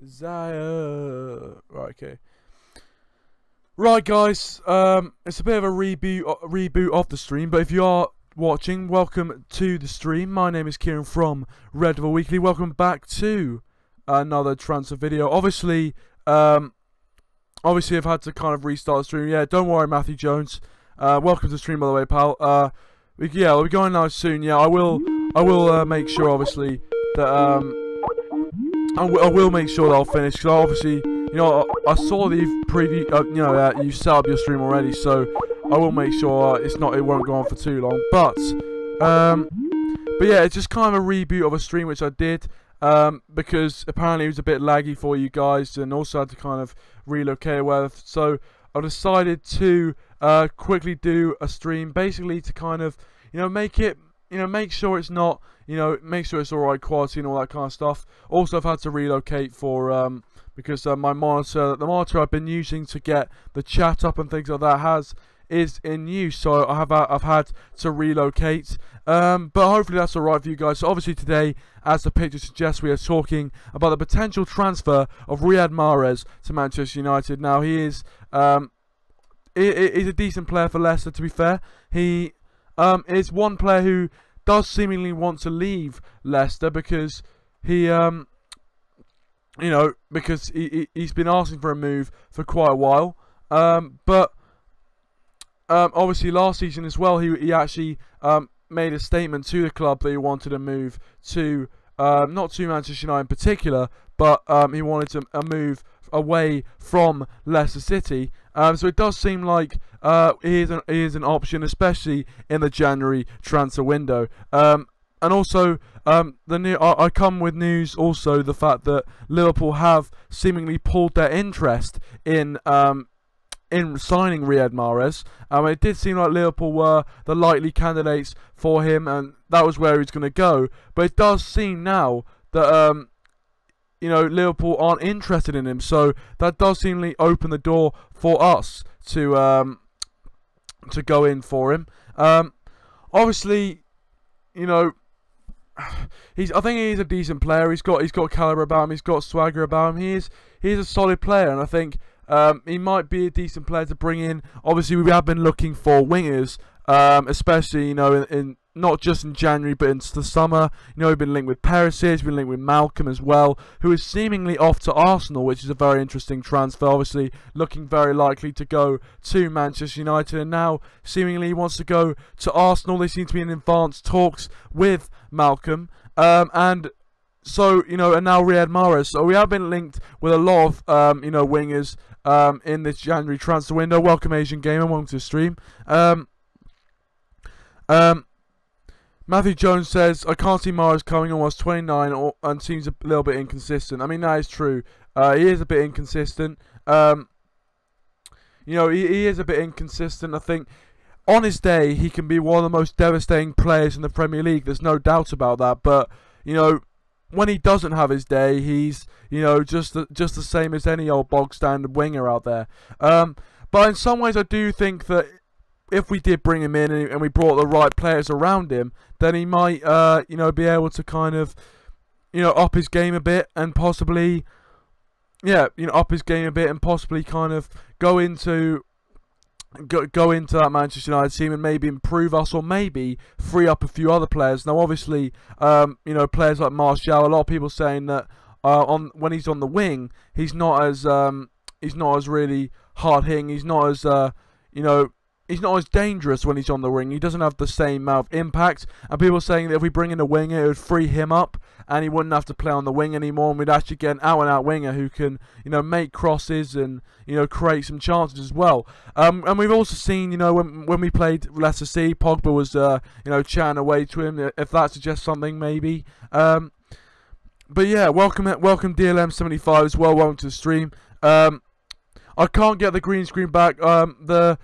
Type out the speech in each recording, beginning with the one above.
Desire. Right, okay. Right, guys. It's a bit of a reboot of the stream, but if you are watching, welcome to the stream. My name is Kieran from Red Devil Weekly. Welcome back to another transfer video. Obviously, I've had to kind of restart the stream. Yeah, don't worry, Matthew Jones. Welcome to the stream, by the way, pal. We'll be going live soon. Yeah, I will make sure, obviously, that I will make sure that I'll finish. Because obviously, you know, I saw that you've you set up your stream already, so I will make sure it won't go on for too long. But yeah, it's just kind of a reboot of a stream which I did. Because apparently it was a bit laggy for you guys, and also had to kind of relocate where. So I decided to quickly do a stream, basically to kind of make sure it's not make sure it's alright quality and all that kind of stuff. Also, I've had to relocate for because the monitor I've been using to get the chat up and things like that is in use, so I've had to relocate. But hopefully that's alright for you guys. So obviously today, as the picture suggests, we are talking about the potential transfer of Riyad Mahrez to Manchester United. Now he is he's a decent player for Leicester, to be fair. He is one player who does seemingly want to leave Leicester because he because he's been asking for a move for quite a while. But obviously last season as well, he actually made a statement to the club that he wanted to move to not to Manchester United in particular, but he wanted a move away from Leicester City. So it does seem like he is an option, especially in the January transfer window. And also, I come with news also the fact that Liverpool have seemingly pulled their interest in signing Riyad Mahrez. It did seem like Liverpool were the likely candidates for him, and that was where he was going to go. But it does seem now that Liverpool aren't interested in him, so that does seemingly open the door for us to go in for him. Obviously, I think he's a decent player. He's got caliber about him. He's got swagger about him. He's a solid player, and I think he might be a decent player to bring in. Obviously, we have been looking for wingers, especially in not just in January but into the summer. We've been linked with Perisic, been linked with Malcolm as well, who is seemingly off to Arsenal, which is a very interesting transfer. Obviously, looking very likely to go to Manchester United, and now seemingly he wants to go to Arsenal. They seem to be in advanced talks with Malcolm, and so and now Riyad Mahrez. So we have been linked with a lot of wingers in this January transfer window. Welcome, Asian Gamer, welcome to the stream. Matthew Jones says, I can't see Mahrez coming, almost 29 and seems a little bit inconsistent. I mean, that is true. He is a bit inconsistent. He is a bit inconsistent. I think on his day, he can be one of the most devastating players in the Premier League. There's no doubt about that. But, when he doesn't have his day, he's, just the same as any old bog standard winger out there. But in some ways, I do think that if we did bring him in and we brought the right players around him, then he might, be able to kind of, up his game a bit and possibly, up his game a bit and possibly kind of go into that Manchester United team and maybe improve us, or maybe free up a few other players. Now, obviously, players like Martial, a lot of people saying that when he's on the wing, he's not as really hard hitting. He's not as he's not as dangerous when he's on the wing. He doesn't have the same amount of impact. And people are saying that if we bring in a winger, it would free him up and he wouldn't have to play on the wing anymore. And we'd actually get an out-and-out winger who can, make crosses and, create some chances as well. And we've also seen, when we played Leicester City, Pogba was, chatting away to him. If that suggests something, maybe. But yeah, welcome DLM75 as well. Welcome to the stream. I can't get the green screen back. The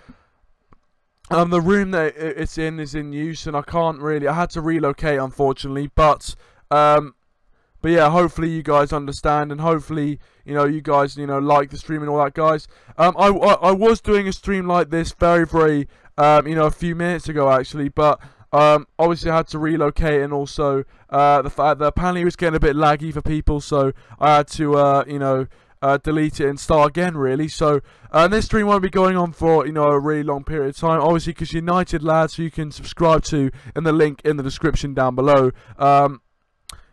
room that it's in is in use, and I can't really. I had to relocate, unfortunately. But yeah, hopefully you guys understand, and hopefully you guys like the stream and all that, guys. I was doing a stream like this very a few minutes ago actually, but Obviously I had to relocate, and also the fact that apparently it was getting a bit laggy for people, so I had to delete it and start again, really. So this stream won't be going on for a really long period of time, obviously, because United lads, who you can subscribe to in the link in the description down below.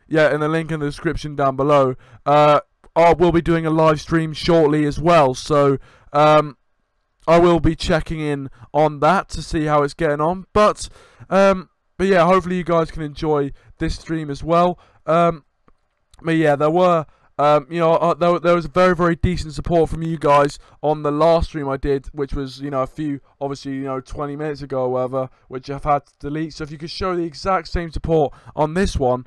Yeah, in the link in the description down below. We'll be doing a live stream shortly as well, so I will be checking in on that to see how it's getting on. But yeah, hopefully you guys can enjoy this stream as well. But yeah, there were there was very, very decent support from you guys on the last stream I did, which was a few, obviously 20 minutes ago or whatever, which I've had to delete. So if you could show the exact same support on this one,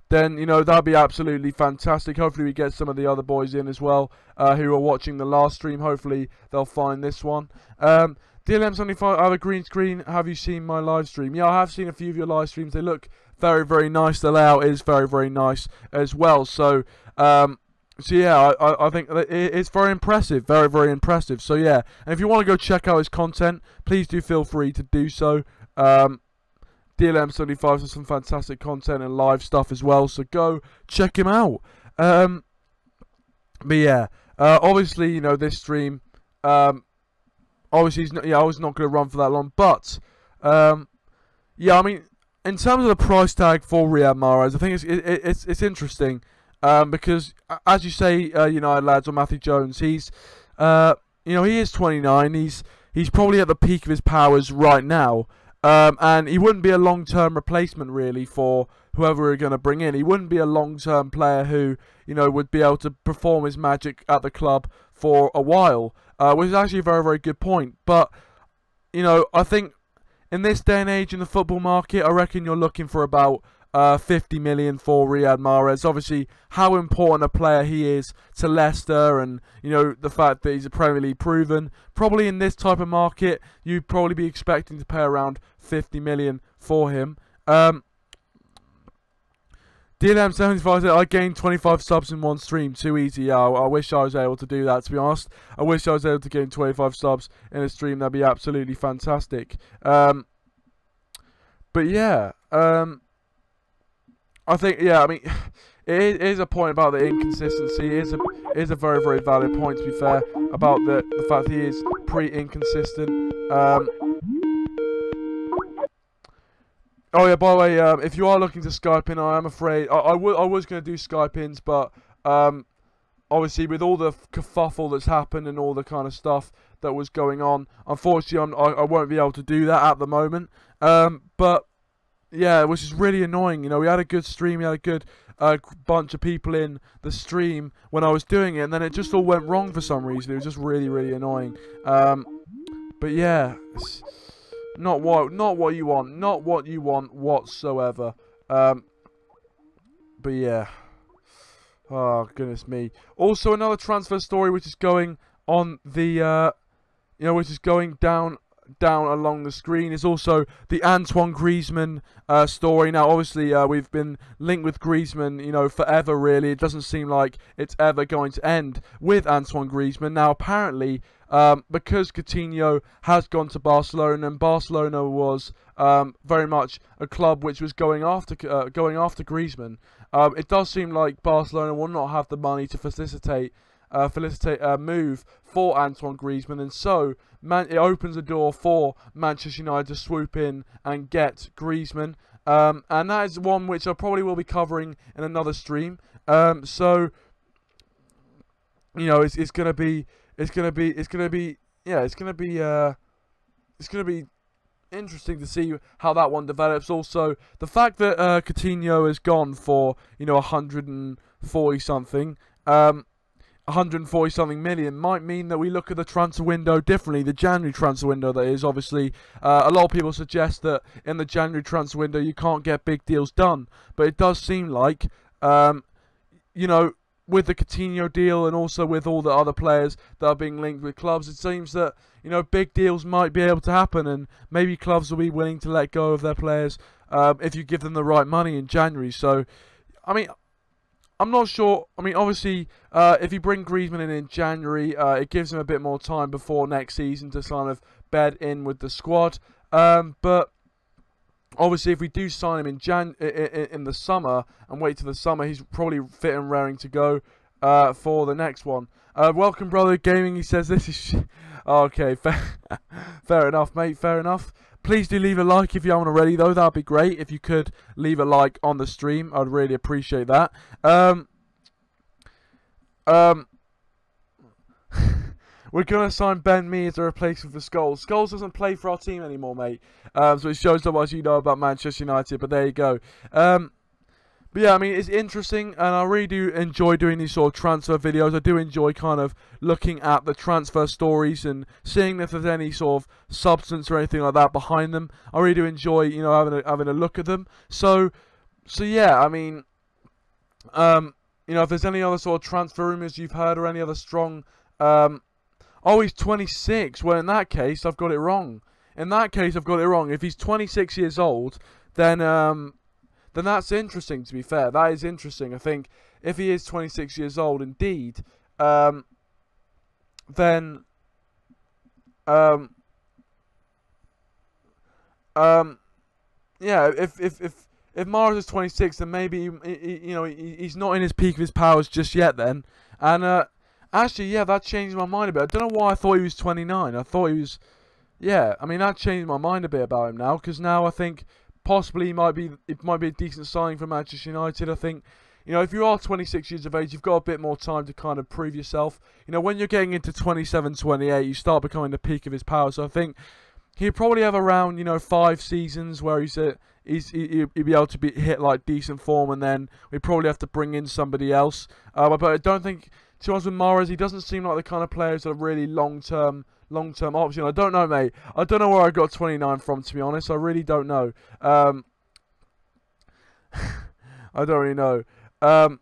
then that'd be absolutely fantastic. Hopefully we get some of the other boys in as well, who are watching the last stream. Hopefully they'll find this one. DLM75, I have a green screen. Have you seen my live stream? Yeah, I have seen a few of your live streams. They look very, very nice. The layout is very, very nice as well. So yeah, I think it's very impressive. Very, very impressive. So yeah, and if you want to go check out his content, please do feel free to do so. DLM75 has some fantastic content and live stuff as well, so go check him out. But yeah, obviously, this stream, obviously, I was not going to run for that long, but yeah, I mean, in terms of the price tag for Riyad Mahrez, I think it's interesting, because as you say, United lads, or Matthew Jones, he's he is 29. He's probably at the peak of his powers right now. And he wouldn't be a long-term replacement, really, for whoever we're going to bring in. He wouldn't be a long-term player who, would be able to perform his magic at the club for a while, which is actually a very, very good point. But, I think in this day and age in the football market, I reckon you're looking for about 50 million for Riyad Mahrez. Obviously, how important a player he is to Leicester, and the fact that he's a Premier League proven. Probably in this type of market, you'd probably be expecting to pay around 50 million for him. DLM75 said, I gained 25 subs in one stream. Too easy. Yeah, I wish I was able to do that, to be honest. I wish I was able to gain 25 subs in a stream. That'd be absolutely fantastic. But yeah, I think, yeah, I mean, it is a point about the inconsistency. It is a very, very valid point, to be fair, about the fact that he is pretty inconsistent. Oh yeah, by the way, if you are looking to Skype in, I am afraid I was going to do Skype ins, but obviously with all the kerfuffle that's happened and all the kind of stuff that was going on, unfortunately I won't be able to do that at the moment. But yeah, which is really annoying. We had a good stream, we had a good bunch of people in the stream when I was doing it, and then it just all went wrong for some reason. It was just really, really annoying. But yeah, it's not what you want whatsoever. But yeah, oh goodness me. Also, another transfer story which is going on the which is going down along the screen is also the Antoine Griezmann story. Now, obviously, we've been linked with Griezmann, forever, really. It doesn't seem like it's ever going to end with Antoine Griezmann. Now, apparently, because Coutinho has gone to Barcelona, and Barcelona was very much a club which was going after Griezmann, it does seem like Barcelona will not have the money to facilitate a move for Antoine Griezmann, and so it opens the door for Manchester United to swoop in and get Griezmann, and that is one which I probably will be covering in another stream. So it's gonna be interesting to see how that one develops. Also, the fact that Coutinho has gone for 140 something. 140 something million might mean that we look at the transfer window differently. The January transfer window, that is. Obviously, a lot of people suggest that in the January transfer window you can't get big deals done, but it does seem like with the Coutinho deal and also with all the other players that are being linked with clubs, it seems that big deals might be able to happen, and maybe clubs will be willing to let go of their players if you give them the right money in January. So, I mean, I'm not sure. I mean, obviously, if you bring Griezmann in January, it gives him a bit more time before next season to kind of bed in with the squad. But Obviously, if we do sign him in the summer and wait till the summer, he's probably fit and raring to go for the next one. Welcome, brother gaming. He says this is okay. Fair enough, mate. Fair enough. Please do leave a like if you haven't already, though. That'd be great if you could leave a like on the stream. I'd really appreciate that. We're going to sign Ben Mee as a replacement for Scholes. Scholes doesn't play for our team anymore, mate. So it shows how much you know about Manchester United, but there you go. But yeah, I mean, it's interesting, and I really do enjoy doing these sort of transfer videos. I do enjoy kind of looking at the transfer stories and seeing if there's any sort of substance or anything like that behind them. I really do enjoy, you know, having a look at them. So yeah, I mean, you know, if there's any other sort of transfer rumours you've heard or any other strong... oh, he's 26. Well, in that case, I've got it wrong. In that case, I've got it wrong. If he's 26 years old, then that's interesting, to be fair. That is interesting. I think if he is 26 years old, indeed, then... yeah, if Mahrez is 26, then maybe you know, he's not in his peak of his powers just yet. Then, and actually, yeah, that changed my mind a bit. I don't know why I thought he was 29. I thought he was, yeah. I mean, that changed my mind a bit about him now, because now I think possibly it might be a decent signing for Manchester United. I think, you know, if you are 26 years of age, you've got a bit more time to kind of prove yourself. You know, when you're getting into 27, 28, you start becoming the peak of his power. So I think he'll probably have around, you know, 5 seasons where he'll be able to hit like decent form, and then we probably have to bring in somebody else. But I don't think, to be honest with Mahrez, he doesn't seem like the kind of players that are really long-term option. I don't know, mate. I don't know where I got 29 from, to be honest. I really don't know. I don't really know. The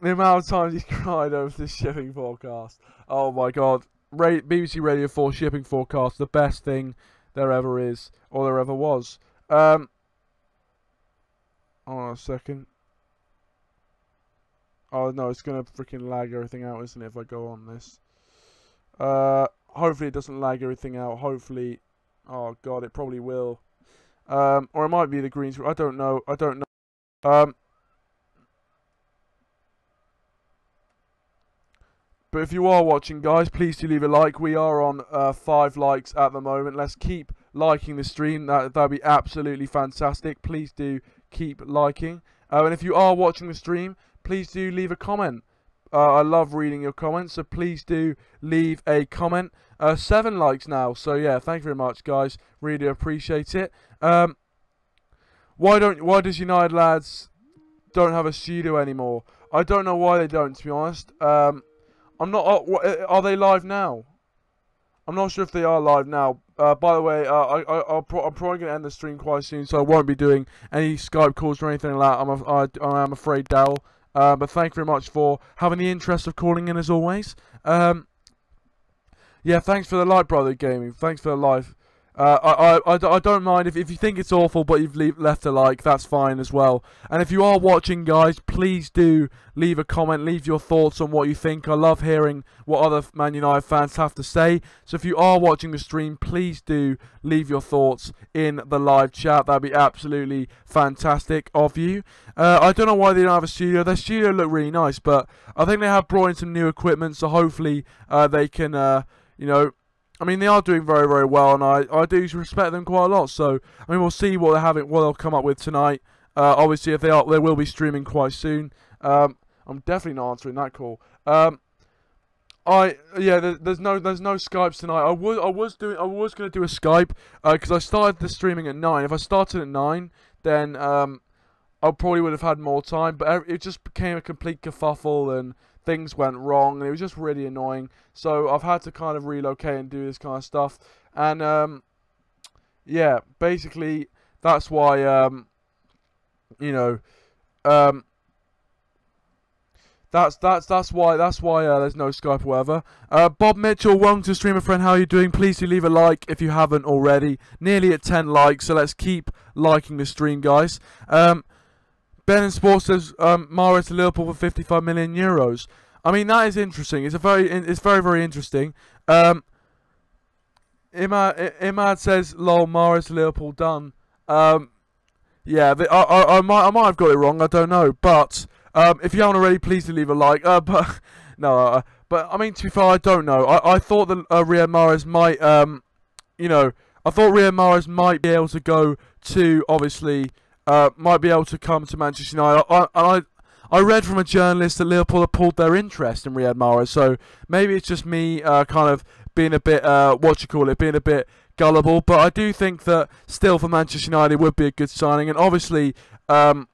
amount of times he cried over this shipping forecast. Oh my god. BBC Radio 4 shipping forecast, the best thing there ever is, or there ever was. Hold on a second. Oh no, it's gonna freaking lag everything out, isn't it, if I go on this? Hopefully it doesn't lag everything out. Hopefully, oh god, it probably will. Or it might be the green screen. I don't know. But if you are watching, guys, please do leave a like. We are on 5 likes at the moment. Let's keep liking the stream. That'd be absolutely fantastic. Please do keep liking. And if you are watching the stream, please do leave a comment. I love reading your comments, so please do leave a comment. 7 likes now, so yeah, thank you very much, guys. Really appreciate it. Why does United lads don't have a studio anymore? I don't know why they don't, to be honest. I'm not. Are they live now? I'm not sure if they are live now. By the way, I'm probably going to end the stream quite soon, so I won't be doing any Skype calls or anything like that. I'm afraid, Daryl. But thank you very much for having the interest of calling in, as always. Yeah, thanks for the like, brother gaming. Thanks for the live. I don't mind if you think it's awful, but you've left a like, that's fine as well. And if you are watching, guys, please do leave a comment, leave your thoughts on what you think. I love hearing what other Man United fans have to say. So if you are watching the stream, please do leave your thoughts in the live chat. That'd be absolutely fantastic of you. I don't know why they don't have a studio. Their studio looked really nice, but I think they have brought in some new equipment, so hopefully they can, you know, I mean, they are doing very, very well, and I do respect them quite a lot. So, I mean, we'll see what they'll come up with tonight. Obviously, if they will be streaming quite soon. I'm definitely not answering that call. There's no Skypes tonight. I was going to do a Skype because I started the streaming at 9. If I started at 9, then I probably would have had more time. But it just became a complete kerfuffle, and things went wrong, and it was just really annoying. So I've had to kind of relocate and do this kind of stuff. And yeah, basically that's why you know, that's why there's no Skype or whatever. Bob Mitchell, welcome to the stream, my friend. How are you doing? Please do leave a like if you haven't already. Nearly at 10 likes, so let's keep liking the stream, guys. Ben in Sports says Mahrez to Liverpool for 55 million euros. I mean, that is interesting. It's very, very interesting. Imad says, "Lol, Mahrez, Liverpool done." Yeah, I might have got it wrong. I don't know, but if you haven't already, please do leave a like. But no, but I mean, to be fair, I don't know. I thought that Riyad Mahrez might, I thought Riyad Mahrez might be able to go to, obviously, might be able to come to Manchester United. I read from a journalist that Liverpool have pulled their interest in Riyad Mahrez, so maybe it's just me kind of being a bit, being a bit gullible, but I do think that still for Manchester United would be a good signing, and obviously for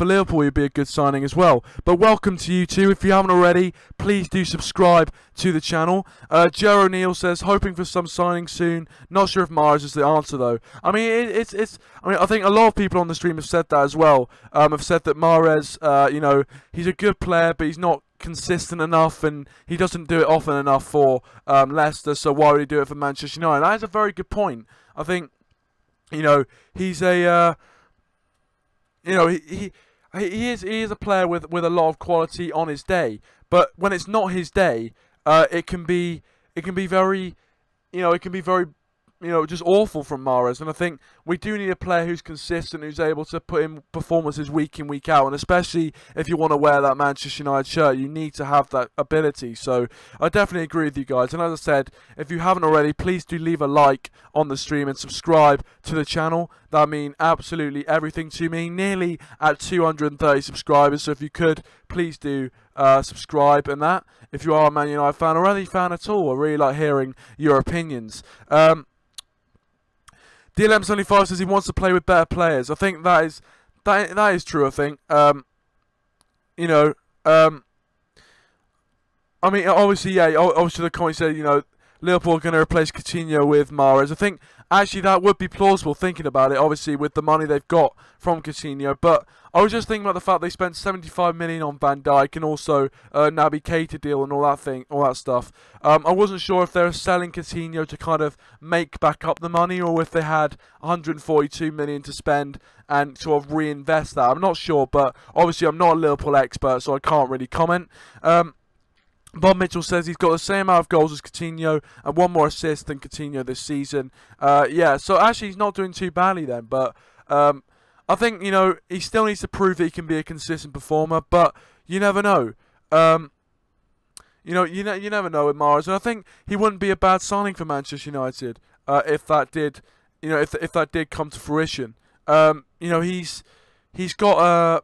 Liverpool, it'd be a good signing as well. But welcome to you too. If you haven't already, please do subscribe to the channel. Joe O'Neill says, hoping for some signing soon. Not sure if Mahrez is the answer though. I mean, I think a lot of people on the stream have said that as well. Have said that Mahrez, he's a good player, but he's not consistent enough, and he doesn't do it often enough for Leicester. So why would he do it for Manchester United? That is a very good point. I think, he's a he is a player with a lot of quality on his day, but when it's not his day, it can be very, just awful from Mahrez. And I think we do need a player who's consistent, who's able to put in performances week in, week out. And especially if you want to wear that Manchester United shirt, you need to have that ability. So I definitely agree with you guys. And as I said, if you haven't already, please do leave a like on the stream and subscribe to the channel. That means absolutely everything to me. Nearly at 230 subscribers. So if you could, please do subscribe and that. If you are a Man United fan or any fan at all, I really like hearing your opinions. DLM75 says he wants to play with better players. I think that is true. I think I mean, obviously, yeah. Obviously, the comment said, Liverpool are going to replace Coutinho with Mahrez. I think actually that would be plausible thinking about it. Obviously, with the money they've got from Coutinho, but I was just thinking about the fact they spent 75 million on Van Dijk and also Naby Keita deal and all that stuff. I wasn't sure if they were selling Coutinho to kind of make back up the money, or if they had 142 million to spend and sort of reinvest that. I'm not sure, but obviously I'm not a Liverpool expert, so I can't really comment. Bob Mitchell says he's got the same amount of goals as Coutinho and one more assist than Coutinho this season. Yeah, so actually he's not doing too badly then, but I think, he still needs to prove that he can be a consistent performer, but you never know. You never know with Mahrez, and I think he wouldn't be a bad signing for Manchester United if that did, if that did come to fruition. He's got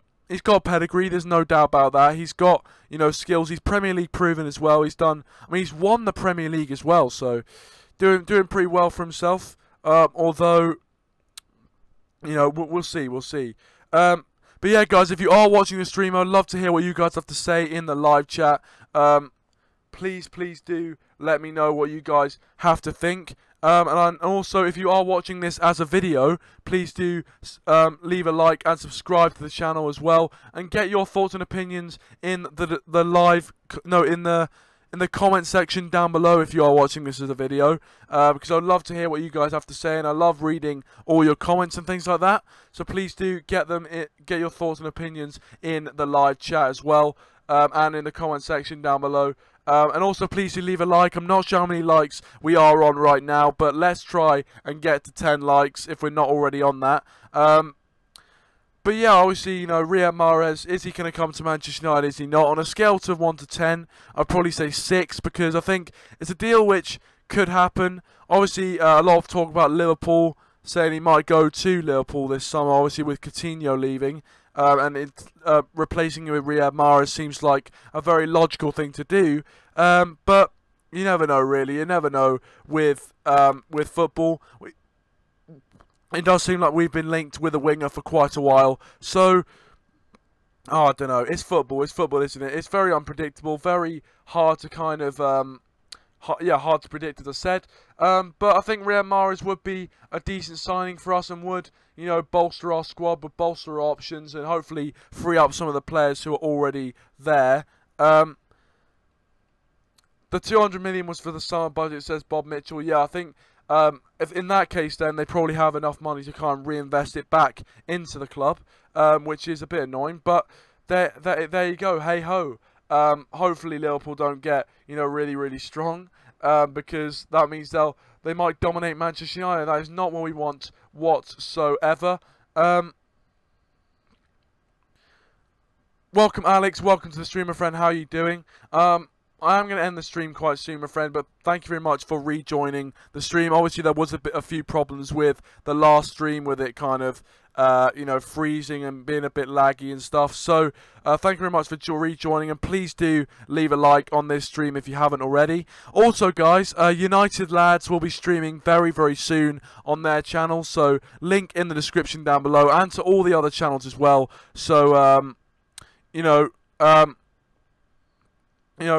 pedigree. There's no doubt about that. He's got skills. He's Premier League proven as well. He's won the Premier League as well. So doing pretty well for himself. Although we'll see. But yeah, guys, if you are watching the stream, I'd love to hear what you guys have to say in the live chat. Please do let me know what you guys have to think. And also, if you are watching this as a video, please do leave a like and subscribe to the channel as well, and get your thoughts and opinions in the comment section down below if you are watching this as a video, because I'd love to hear what you guys have to say, and I love reading all your comments and things like that. So please do get your thoughts and opinions in the live chat as well, and in the comment section down below. And also, please do leave a like. I'm not sure how many likes we are on right now, but let's try and get to 10 likes if we're not already on that. But yeah, obviously, Riyad Mahrez, is he going to come to Manchester United? Is he not? On a scale of 1 to 10, I'd probably say 6, because I think it's a deal which could happen. Obviously, a lot of talk about Liverpool, saying he might go to Liverpool this summer, obviously with Coutinho leaving. And replacing him with Riyad Mahrez seems like a very logical thing to do. But you never know, really. You never know with football. It does seem like we've been linked with a winger for quite a while. So, I don't know. It's football. It's football, isn't it? It's very unpredictable. Very hard to kind of hard to predict, as I said. But I think Riyad Mahrez would be a decent signing for us, and would, bolster our squad, would bolster our options, and hopefully free up some of the players who are already there. The 200 million was for the summer budget, says Bob Mitchell. Yeah, I think if in that case, then they probably have enough money to kind of reinvest it back into the club, which is a bit annoying. But there you go. Hey ho. Hopefully Liverpool don't get really, really strong. because that means they might dominate Manchester United. That is not what we want whatsoever. Welcome, Alex. Welcome to the stream, my friend. How are you doing? I am going to end the stream quite soon, my friend, but thank you very much for rejoining the stream. Obviously, there was a few problems with the last stream, with it kind of, freezing and being a bit laggy and stuff. So, thank you very much for rejoining, and please do leave a like on this stream if you haven't already. Also, guys, United Lads will be streaming very, very soon on their channel, so link in the description down below, and to all the other channels as well. So,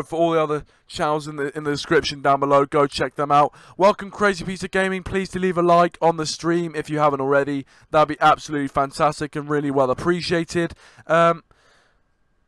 for all the other channels in the description down below, go check them out. Welcome, Crazy Pizza Gaming. Please do leave a like on the stream if you haven't already. That'd be absolutely fantastic and really well appreciated. But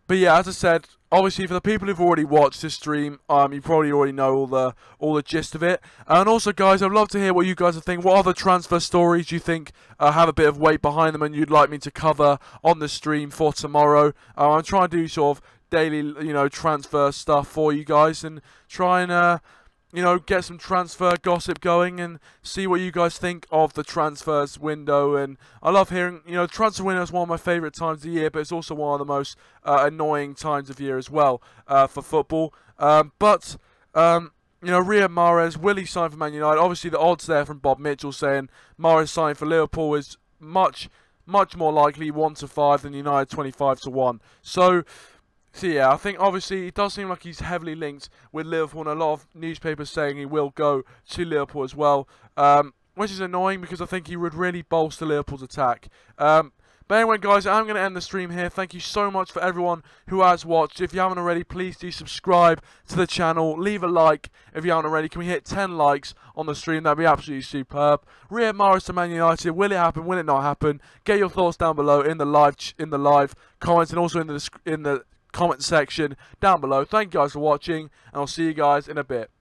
yeah, as I said, obviously for the people who've already watched this stream, you probably already know all the gist of it. And also, guys, I'd love to hear what you guys think. What other transfer stories do you think have a bit of weight behind them and you'd like me to cover on the stream for tomorrow? I'm trying to do sort of daily, transfer stuff for you guys, and try and, get some transfer gossip going and see what you guys think of the transfers window. And I love hearing, transfer window is one of my favourite times of the year, but it's also one of the most annoying times of year as well for football. Riyad Mahrez, will he sign for Man United? Obviously, the odds there from Bob Mitchell saying Mahrez signing for Liverpool is much more likely 1-5 than United 25-1. So yeah, I think obviously it does seem like he's heavily linked with Liverpool, and a lot of newspapers saying he will go to Liverpool as well, which is annoying because I think he would really bolster Liverpool's attack. But anyway, guys, I'm going to end the stream here. Thank you so much for everyone who has watched. If you haven't already, please do subscribe to the channel. Leave a like if you haven't already. Can we hit 10 likes on the stream? That'd be absolutely superb. Riyad Mahrez to Man United. Will it happen? Will it not happen? Get your thoughts down below in the live comments, and also in the comment section down below. Thank you guys for watching, and I'll see you guys in a bit.